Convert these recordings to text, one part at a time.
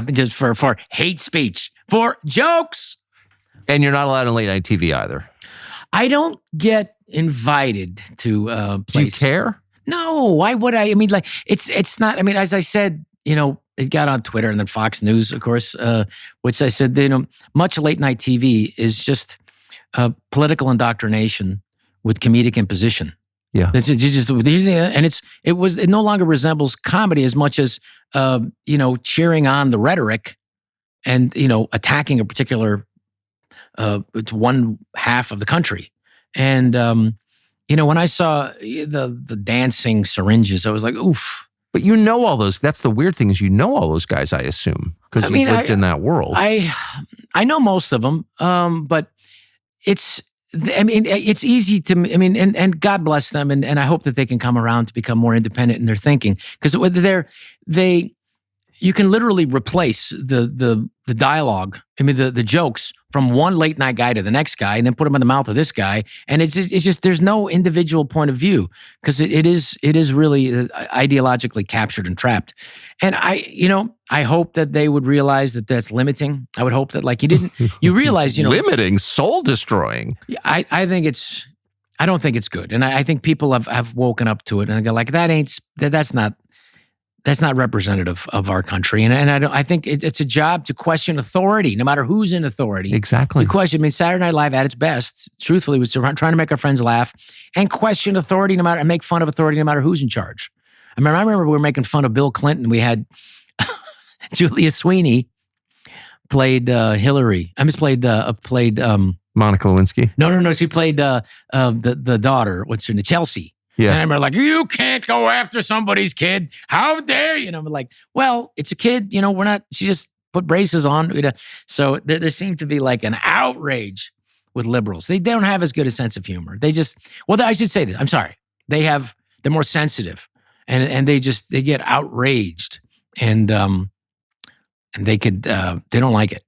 just for hate speech, for jokes. And you're not allowed on late night TV either. I don't get invited to places. Do you care? No, why would I? I mean, like, it's not, I mean, as I said, it got on Twitter and then Fox News, of course, which I said, much late night TV is just political indoctrination with comedic imposition. Yeah. It's just, and it no longer resembles comedy as much as, cheering on the rhetoric and, attacking a particular, it's one half of the country. And, when I saw the dancing syringes, I was like, oof. But you know all those. That's the weird thing is you know all those guys, I assume, because you've lived in that world. I know most of them, but it's easy to, and God bless them, and I hope that they can come around to become more independent in their thinking, because you can literally replace the dialogue, the jokes from one late night guy to the next guy, and then put them in the mouth of this guy, and it's just there's no individual point of view, because it is really ideologically captured and trapped. And I hope that they would realize that that's limiting. I would hope that you realize limiting, soul destroying. I don't think it's good, and I think people have woken up to it and I go like that's not representative of our country. And I think it's a job to question authority, no matter who's in authority. Exactly. Saturday Night Live at its best, truthfully, was trying to make our friends laugh and question authority, and make fun of authority, no matter who's in charge. I remember we were making fun of Bill Clinton. We had Julia Sweeney played Hillary. Played Monica Lewinsky. No. She played the daughter. What's her name? Chelsea. Yeah. And I'm like, you can't go after somebody's kid. How dare you? And I'm like, well, it's a kid. We're not, she just put braces on. So there seemed to be like an outrage with liberals. They don't have as good a sense of humor. I should say this. I'm sorry. They're more sensitive and they get outraged and they don't like it.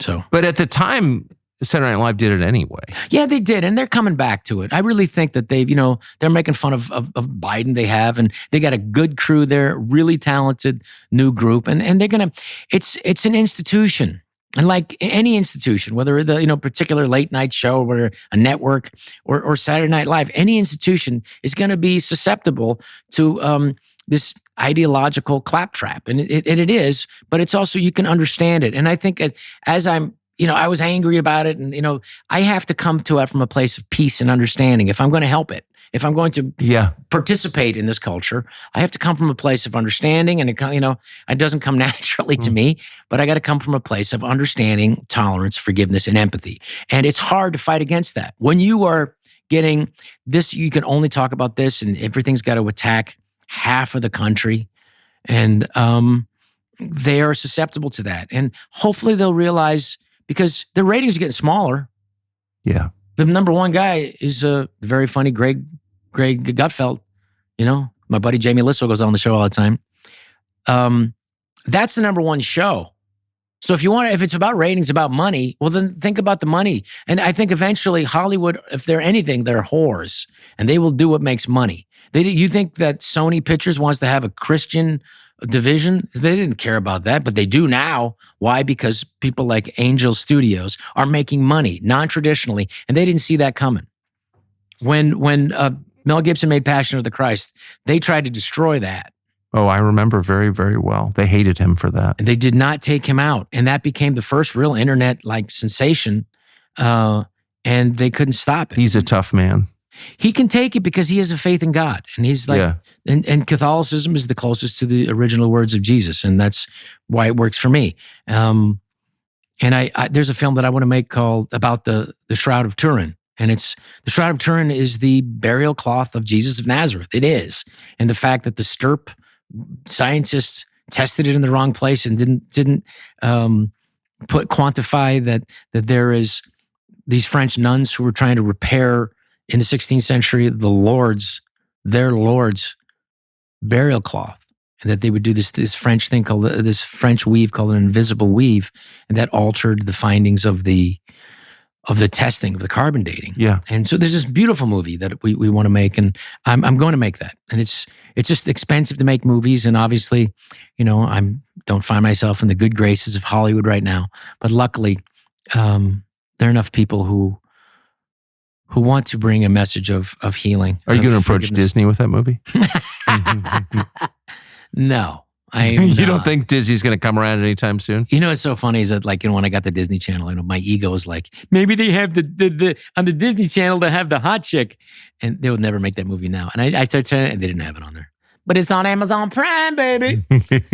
So, but at the time, Saturday Night Live did it anyway. Yeah, they did, and they're coming back to it. I really think that they're making fun of Biden. They have, and they got a good crew there, really talented new group, and they're gonna. It's an institution, and like any institution, whether the particular late night show or a network or Saturday Night Live, any institution is going to be susceptible to this ideological claptrap, and it is. But it's also, you can understand it, and I think as I'm. I was angry about it, and I have to come to it from a place of peace and understanding. If I'm going to help it, if I'm going to participate in this culture, I have to come from a place of understanding, and it doesn't come naturally to me, but I got to come from a place of understanding, tolerance, forgiveness, and empathy. And it's hard to fight against that when you are getting this. You can only talk about this, and everything's got to attack half of the country, and they are susceptible to that. And hopefully, they'll realize. Because the ratings are getting smaller. Yeah. The number one guy is the very funny Greg Gutfeld. My buddy Jamie Lissow goes on the show all the time. That's the number one show. So if it's about ratings, about money, well, then think about the money. And I think eventually Hollywood, if they're anything, they're whores. And they will do what makes money. You think that Sony Pictures wants to have a Christian division? They didn't care about that, but they do now. Why? Because people like Angel Studios are making money non-traditionally, and they didn't see that coming. When Mel Gibson made Passion of the Christ, they tried to destroy that. Oh, I remember very, very well. They hated him for that. And they did not take him out, and that became the first real internet sensation. And they couldn't stop it. He's a tough man. He can take it because he has a faith in God, and he's like, and Catholicism is the closest to the original words of Jesus, and that's why it works for me. And I there's a film that I want to make called about the Shroud of Turin, and the Shroud of Turin is the burial cloth of Jesus of Nazareth. It is, and the fact that the Stirp scientists tested it in the wrong place and didn't quantify that there is these French nuns who were trying to repair in the 16th century their Lord's burial cloth, and that they would do this French thing called this French weave called an invisible weave, and that altered the findings of the of the testing of the carbon dating. Yeah. And so there's this beautiful movie that we want to make, and I'm going to make that. And it's just expensive to make movies, and obviously, I don't find myself in the good graces of Hollywood right now. But luckily, there are enough people who want to bring a message of healing. Are you going to approach Disney with that movie? No. You don't think Disney's going to come around anytime soon? What's so funny is that, like, when I got the Disney Channel, my ego was like, maybe they have the on the Disney Channel to have the hot chick, and they would never make that movie now. And I started turning, and they didn't have it on there, but it's on Amazon Prime, baby.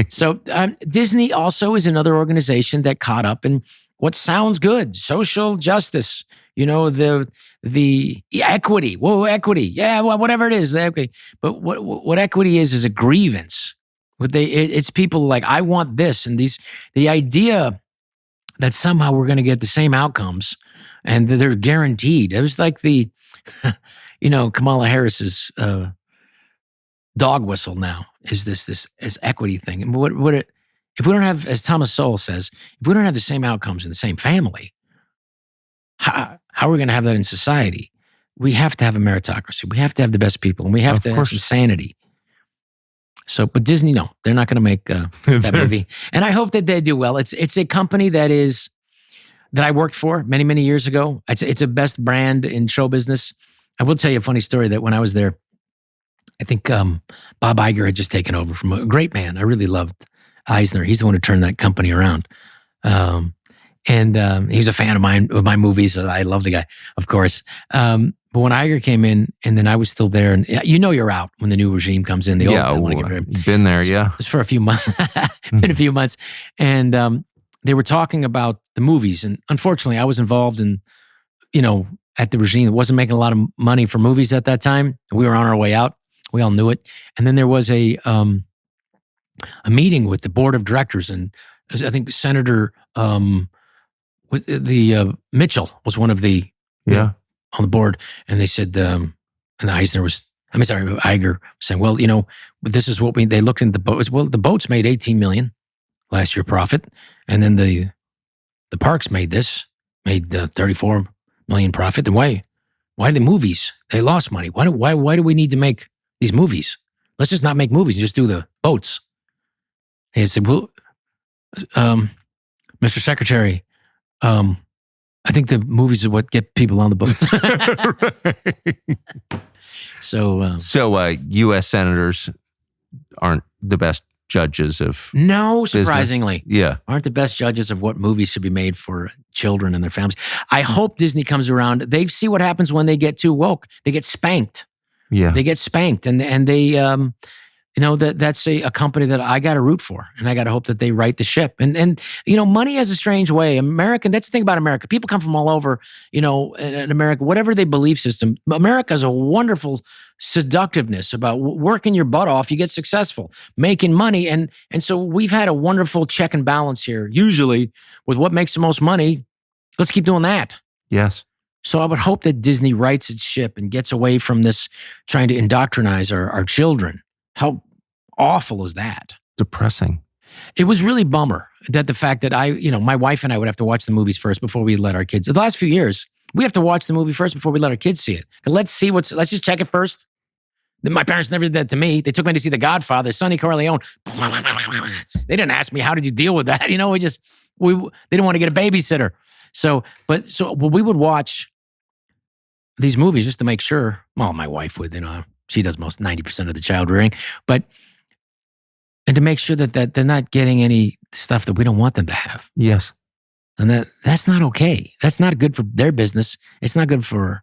So Disney also is another organization that caught up in what sounds good, social justice. The equity. Whoa, equity. Yeah, well, whatever it is, the equity. But what equity is a grievance. It's people like, I want this, and the idea that somehow we're going to get the same outcomes and that they're guaranteed. It was like the, Kamala Harris's dog whistle now is this equity thing. And if we don't have, as Thomas Sowell says, if we don't have the same outcomes in the same family, how are we going to have that in society? We have to have a meritocracy. We have to have the best people, and we have to have some sanity. So, but Disney, no, they're not going to make that movie. And I hope that they do well. It's a company that I worked for many, many years ago. It's a best brand in show business. I will tell you a funny story that when I was there, I think Bob Iger had just taken over from a great man. I really loved Eisner. He's the one who turned that company around. And he was a fan of my movies. I love the guy, of course. But when Iger came in, and then I was still there, and you're out when the new regime comes in. They want to get rid of him. Been there, yeah. It's for a few months. Been a few months, and they were talking about the movies, and unfortunately, I was involved in, at the regime that wasn't making a lot of money for movies at that time. We were on our way out. We all knew it, and then there was a meeting with the board of directors, and I think Senator Mitchell was one of the on the board, and they said, and Iger was saying, well, this is what they looked into the boats. Well, the boats made $18 million last year profit, and then the parks made $34 million profit. Then why the movies? They lost money. Why do we need to make these movies? Let's just not make movies and just do the boats. And he said, well, Mr. Secretary, I think the movies are what get people on the boats. So U.S. senators aren't the best judges of surprisingly, business. aren't the best judges of what movies should be made for children and their families. I hope Disney comes around. They see what happens when they get too woke. They get spanked. Yeah, they get spanked, and they that's a company that I got to root for, and I got to hope that they right the ship. And money has a strange way. That's the thing about America. People come from all over, in America, whatever their belief system. America has a wonderful seductiveness about working your butt off. You get successful, making money, and so we've had a wonderful check and balance here. Usually, with what makes the most money, let's keep doing that. Yes. So I would hope that Disney rights its ship and gets away from this trying to indoctrinize our children. How awful is that? Depressing. It was really bummer that the fact that my wife and I would have to watch the movies first before we let our kids. The last few years, we have to watch the movie first before we let our kids see it. And let's just check it first. My parents never did that to me. They took me to see The Godfather, Sonny Corleone. They didn't ask me, how did you deal with that? They didn't want to get a babysitter. So we would watch these movies just to make sure. Well, my wife would, she does most 90% of the child rearing, and to make sure that they're not getting any stuff that we don't want them to have. Yes. And that's not okay. That's not good for their business. It's not good for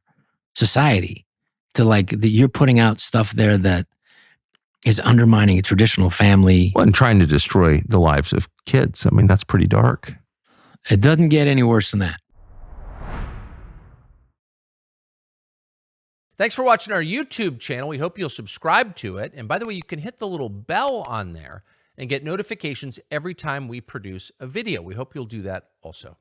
society you're putting out stuff there that is undermining a traditional family. Well, and trying to destroy the lives of kids. I mean, that's pretty dark. It doesn't get any worse than that. Thanks for watching our YouTube channel. We hope you'll subscribe to it. And by the way, you can hit the little bell on there and get notifications every time we produce a video. We hope you'll do that also.